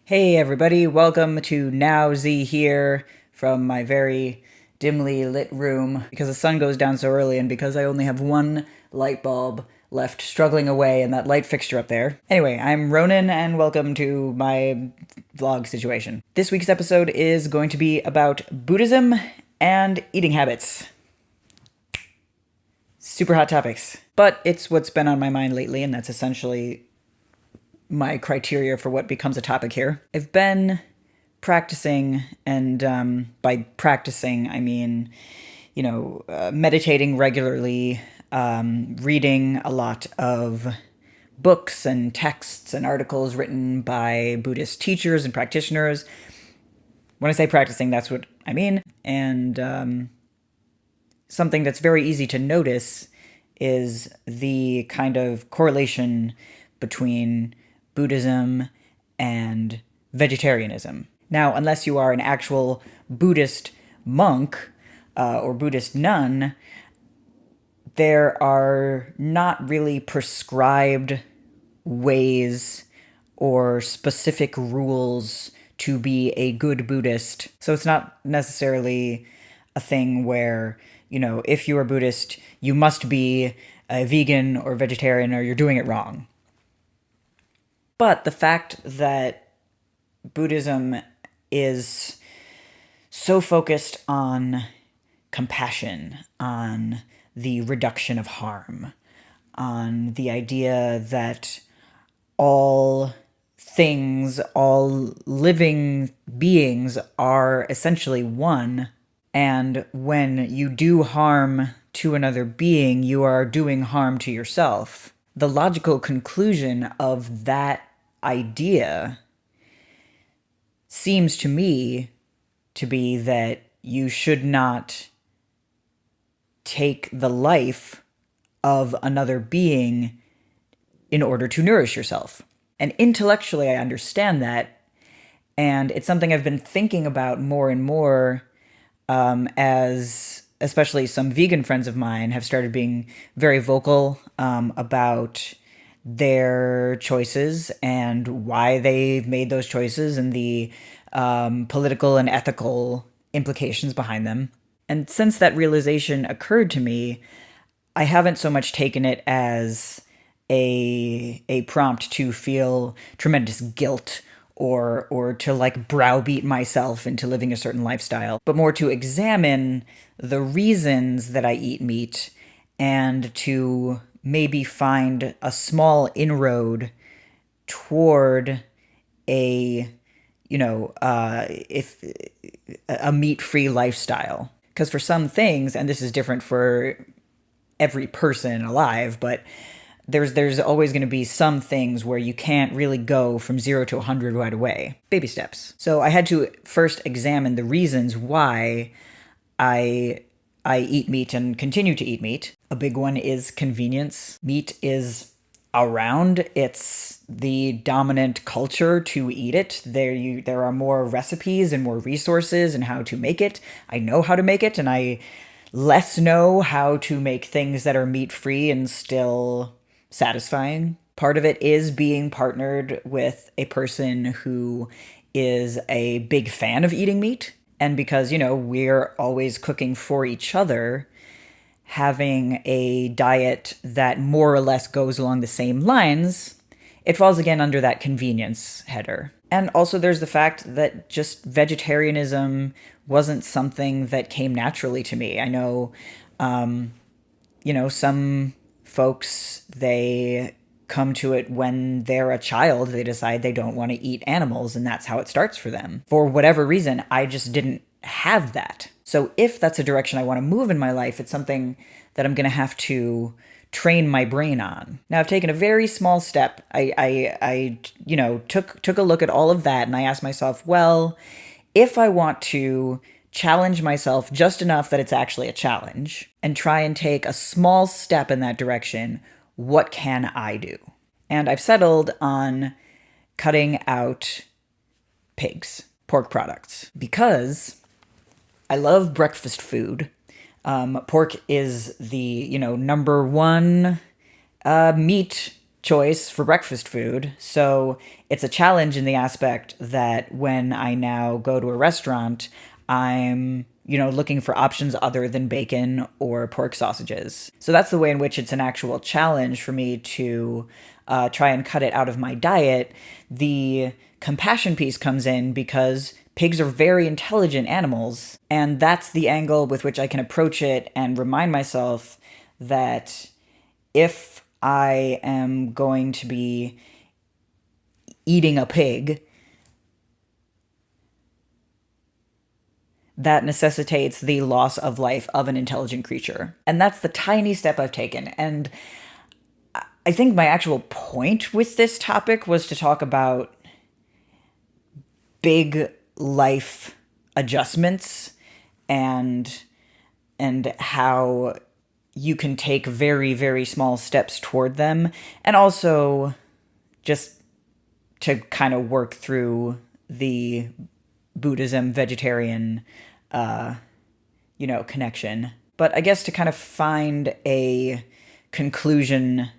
Hey everybody, welcome to Now Z here from my very dimly lit room because the sun goes down so early and because I only have one light bulb left struggling away in that light fixture up there. Anyway, I'm Ronan and welcome to my vlog situation. This week's episode is going to be about Buddhism and eating habits. Super hot topics. But it's what's been on my mind lately, and that's essentially my criteria for what becomes a topic here. I've been practicing, and by practicing, I mean, meditating regularly, reading a lot of books and texts and articles written by Buddhist teachers and practitioners. When I say practicing, that's what I mean. And something that's very easy to notice is the kind of correlation between Buddhism and vegetarianism. Now, unless you are an actual Buddhist monk or Buddhist nun, there are not really prescribed ways or specific rules to be a good Buddhist. So it's not necessarily a thing where, if you are Buddhist, you must be a vegan or vegetarian or you're doing it wrong. But the fact that Buddhism is so focused on compassion, on the reduction of harm, on the idea that all things, all living beings are essentially one, and when you do harm to another being, you are doing harm to yourself. The logical conclusion of that idea seems to me to be that you should not take the life of another being in order to nourish yourself. And intellectually, I understand that, and it's something I've been thinking about more and more as especially some vegan friends of mine have started being very vocal about their choices and why they've made those choices and the political and ethical implications behind them. And since that realization occurred to me, I haven't so much taken it as a prompt to feel tremendous guilt or to browbeat myself into living a certain lifestyle, but more to examine the reasons that I eat meat and to maybe find a small inroad toward a meat-free lifestyle. Because for some things, and this is different for every person alive, but there's always going to be some things where you can't really go from 0 to 100 right away. Baby steps. So I had to first examine the reasons why I eat meat and continue to eat meat. A big one is convenience. Meat is around. It's the dominant culture to eat it. There are more recipes and more resources and how to make it. I know how to make it, and I less know how to make things that are meat-free and still satisfying. Part of it is being partnered with a person who is a big fan of eating meat. And because, we're always cooking for each other, having a diet that more or less goes along the same lines, it falls again under that convenience header. And also there's the fact that just vegetarianism wasn't something that came naturally to me. I know, some folks, they come to it when they're a child. They decide they don't want to eat animals, and that's how it starts for them. For whatever reason, I just didn't have that. So if that's a direction I want to move in my life, it's something that I'm going to have to train my brain on. Now, I've taken a very small step. I took a look at all of that, and I asked myself, well, if I want to challenge myself just enough that it's actually a challenge and try and take a small step in that direction, what can I do? And I've settled on cutting out pigs, pork products, because I love breakfast food. Pork is the, number one meat choice for breakfast food. So it's a challenge in the aspect that when I now go to a restaurant, I'm, looking for options other than bacon or pork sausages. So that's the way in which it's an actual challenge for me to try and cut it out of my diet. The compassion piece comes in because pigs are very intelligent animals, and that's the angle with which I can approach it and remind myself that if I am going to be eating a pig, that necessitates the loss of life of an intelligent creature. And that's the tiny step I've taken. And I think my actual point with this topic was to talk about big life adjustments and how you can take very, very small steps toward them, and also just to kind of work through the Buddhism vegetarian connection. But I guess to kind of find a conclusion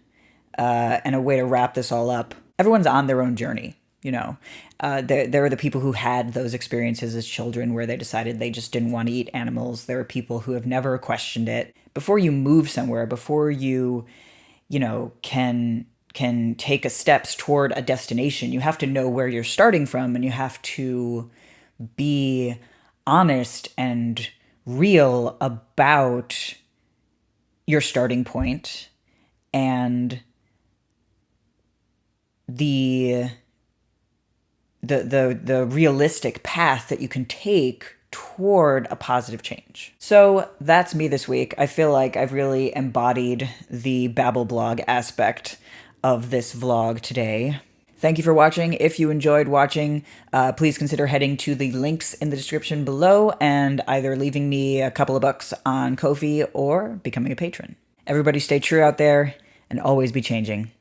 and a way to wrap this all up, everyone's on their own journey. There are the people who had those experiences as children where they decided they just didn't want to eat animals. There are people who have never questioned it. Before you move somewhere, before you, can take a steps toward a destination, you have to know where you're starting from, and you have to be honest and real about your starting point and the realistic path that you can take toward a positive change. So that's me this week. I feel like I've really embodied the Babble blog aspect of this vlog today. Thank you for watching. If you enjoyed watching, please consider heading to the links in the description below and either leaving me a couple of bucks on Ko-fi or becoming a patron. Everybody stay true out there and always be changing.